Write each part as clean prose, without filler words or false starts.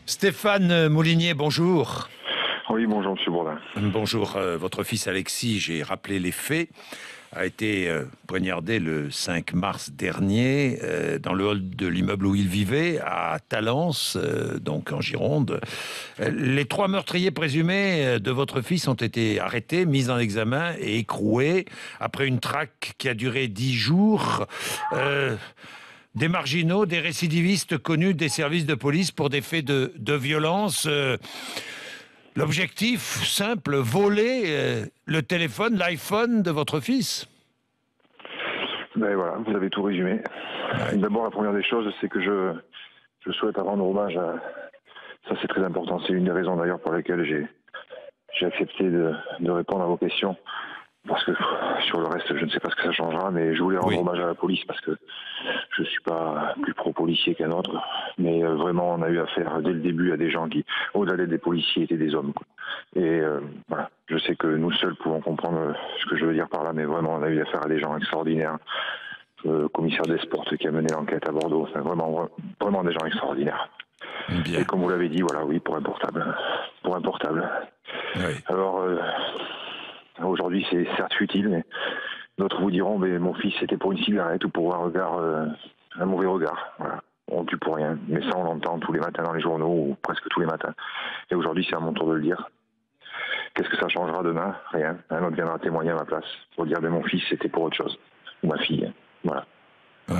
Stéphane Moulinier, bonjour. Oui, bonjour, Monsieur Bourdin. Bonjour, votre fils Alexis, j'ai rappelé les faits, a été poignardé le 5 mars dernier dans le hall de l'immeuble où il vivait, à Talence, donc en Gironde. Les trois meurtriers présumés de votre fils ont été arrêtés, mis en examen et écroués après une traque qui a duré 10 jours. Des marginaux, des récidivistes connus des services de police pour des faits de violence. L'objectif simple, voler le téléphone, l'iPhone de votre fils. Ben voilà, vous avez tout résumé. Ouais. D'abord, la première des choses, c'est que je souhaite rendre hommage à... Ça, c'est très important. C'est une des raisons, d'ailleurs, pour lesquelles j'ai accepté de répondre à vos questions. Parce que sur le reste, je ne sais pas ce que ça changera, mais je voulais rendre hommage à la police parce que je ne suis pas plus pro-policier qu'un autre. Mais vraiment, on a eu affaire dès le début à des gens qui, au-delà des policiers, étaient des hommes, quoi. Et voilà, je sais que nous seuls pouvons comprendre ce que je veux dire par là, mais vraiment, on a eu affaire à des gens extraordinaires. Le commissaire Desportes qui a mené l'enquête à Bordeaux, enfin, vraiment des gens extraordinaires. Bien. Et comme vous l'avez dit, voilà, oui, pour un portable. Pour un portable. Oui. Alors, aujourd'hui, c'est certes futile, mais d'autres vous diront, mais mon fils, c'était pour une cigarette ou pour un regard, un mauvais regard. Voilà. On tue pour rien. Mais ça, on l'entend tous les matins dans les journaux, ou presque tous les matins. Et aujourd'hui, c'est à mon tour de le dire. Qu'est-ce que ça changera demain? Rien. Un autre viendra témoigner à ma place pour dire, mais mon fils, c'était pour autre chose. Ou ma fille. Voilà. Oui.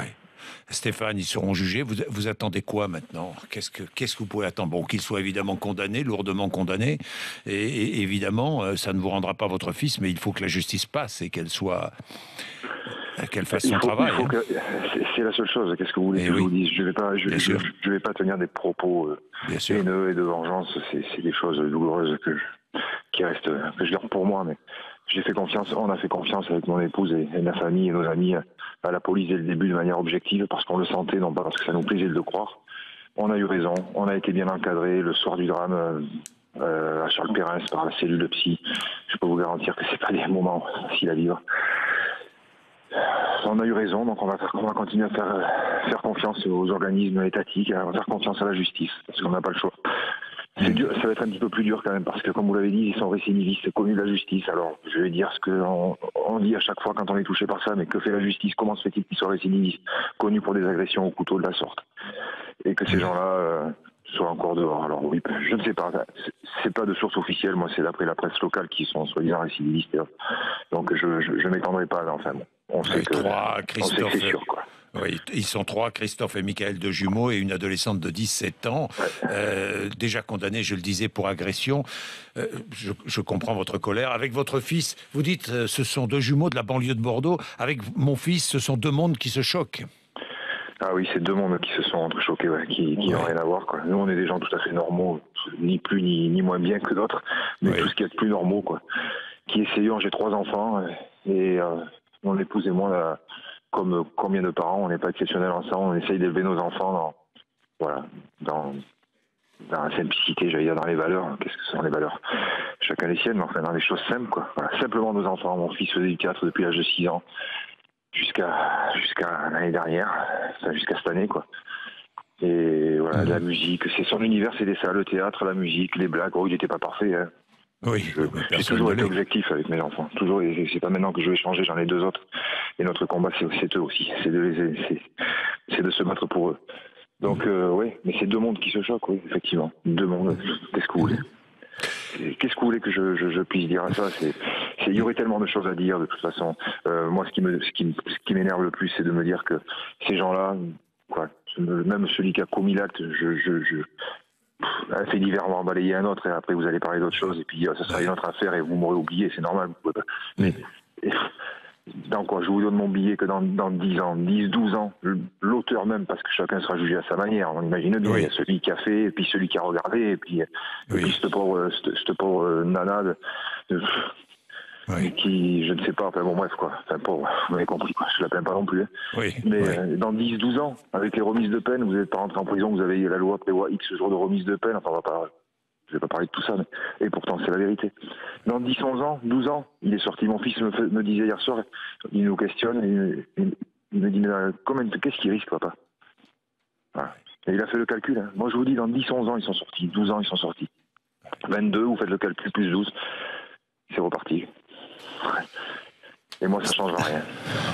Stéphane, ils seront jugés. Vous attendez quoi maintenant? Qu'est-ce que vous pouvez attendre? Bon, qu'il soit évidemment condamné, lourdement condamné. Et évidemment, ça ne vous rendra pas votre fils, mais il faut que la justice passe et qu'elle fasse son travail. C'est la seule chose. Qu'est-ce que vous voulez que je vous dise? Je vais pas tenir des propos haineux et de vengeance. C'est des choses douloureuses que je garde pour moi. Mais j'ai fait confiance. On a fait confiance avec mon épouse et ma famille et nos amis à la police dès le début de manière objective parce qu'on le sentait, non pas parce que ça nous plaisait de le croire. On a eu raison. On a été bien encadré le soir du drame. À Charles Perrin par la cellule de psy. Je peux vous garantir que c'est pas des moments faciles à vivre. On a eu raison, donc on va continuer à faire confiance aux organismes étatiques, à faire confiance à la justice, parce qu'on n'a pas le choix. C'est dur, ça va être un petit peu plus dur quand même, parce que comme vous l'avez dit, ils sont récidivistes, connus de la justice. Alors, je vais dire ce qu'on dit à chaque fois quand on est touché par ça, mais que fait la justice? Comment se fait-il qu'ils soient récidivistes, connus pour des agressions au couteau de la sorte? Et que ces gens-là soient encore dehors. Alors oui, je ne sais pas, c'est pas de source officielle, moi c'est d'après la presse locale qui sont soi-disant récidivistes. Donc je m'étendrai pas là, enfin bon. On sait que c'est sûr, quoi. Oui, ils sont trois, Christophe et Michael, deux jumeaux, et une adolescente de 17 ans, déjà condamnée, je le disais, pour agression. Je comprends votre colère. Avec votre fils, vous dites, ce sont deux jumeaux de la banlieue de Bordeaux. Avec mon fils, ce sont deux mondes qui se choquent. Ah oui, c'est deux mondes qui se sont entrechoqués, qui n'ont rien à voir, quoi. Nous, on est des gens tout à fait normaux, ni plus ni moins bien que d'autres, mais tout ce qui est plus normaux, quoi. Qui essayons, j'ai 3 enfants, et mon épouse et moi, là, comme combien de parents, on n'est pas exceptionnels ensemble, on essaye d'élever nos enfants dans la simplicité, j'allais dire, dans les valeurs. Qu'est-ce que sont les valeurs? Chacun les siennes, mais enfin dans les choses simples, quoi. Voilà, simplement nos enfants. Mon fils faisait du théâtre depuis l'âge de 6 ans, jusqu'à l'année dernière, enfin jusqu'à cette année, quoi. Et voilà, la musique, c'est son univers, c'était ça, le théâtre, la musique, les blagues. Oh, il n'était pas parfait, hein. Oui, j'ai toujours été objectif avec mes enfants. Toujours, et c'est pas maintenant que je vais changer, j'en ai 2 autres. Et notre combat, c'est eux aussi. C'est de se battre pour eux. Donc, oui, mais c'est deux mondes qui se choquent, oui, effectivement. Deux mondes. Qu'est-ce que vous voulez? Qu'est-ce que vous voulez que je puisse dire à ça? Il y aurait tellement de choses à dire, de toute façon. Moi, ce qui m'énerve le plus, c'est de me dire que ces gens-là, quoi, même celui qui a commis l'acte, un fait divers va en balayer un autre et après vous allez parler d'autre chose et puis ça sera une autre affaire et vous m'aurez oublié, c'est normal. Mais dans quoi? Je vous donne mon billet que dans 10 ans, 10, 12 ans, l'auteur même, parce que chacun sera jugé à sa manière, on imagine bien, il y a celui qui a fait, et puis celui qui a regardé, et puis cette pauvre nana qui, je ne sais pas, enfin bon bref quoi, enfin pauvre, vous m'avez compris quoi, je la plains pas non plus. Mais dans 10, 12 ans, avec les remises de peine, vous n'êtes pas rentré en prison, vous avez la loi prévoit X jours de remise de peine, enfin je vais pas parler de tout ça, et pourtant c'est la vérité. Dans 10, 11 ans, 12 ans, il est sorti, mon fils me disait hier soir, il nous questionne, et il me dit, mais qu'est-ce qu'il risque, papa? Voilà. Et il a fait le calcul. Hein. Moi, je vous dis, dans 10, 11 ans, ils sont sortis. 12 ans, ils sont sortis. 22, vous faites le calcul, plus 12. C'est reparti. Et moi, ça ne change rien.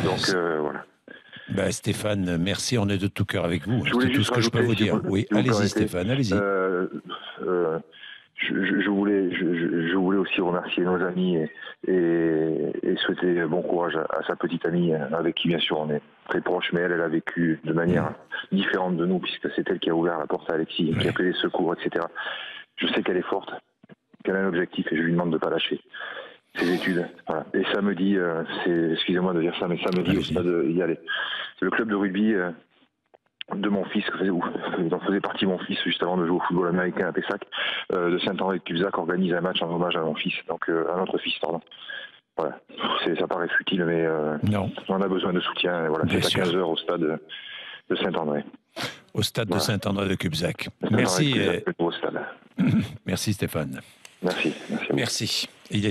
Donc, voilà. Ben, Stéphane, merci, on est de tout cœur avec vous. C'est tout ce que je peux vous dire. Oui, allez-y Stéphane, allez-y. Je voulais aussi remercier nos amis et souhaiter bon courage à sa petite amie, avec qui bien sûr on est très proche, mais elle a vécu de manière différente de nous, puisque c'est elle qui a ouvert la porte à Alexis, qui a fait les secours, etc. Je sais qu'elle est forte, qu'elle a un objectif, et je lui demande de ne pas lâcher ses études. Voilà. Et samedi, excusez-moi de dire ça, mais samedi, au stade y aller. C'est le club de rugby de mon fils, dont faisait partie mon fils juste avant de jouer au football américain à Pessac, de Saint-André-de-Cubzac, organise un match en hommage à mon fils, donc à notre fils, pardon. Voilà. Ça paraît futile, mais non. On a besoin de soutien. Voilà. C'est à 15h au stade de Saint-André. Au stade de Saint-André-de-Cubzac. Merci. Au stade. Merci Stéphane. Merci. Merci. Il est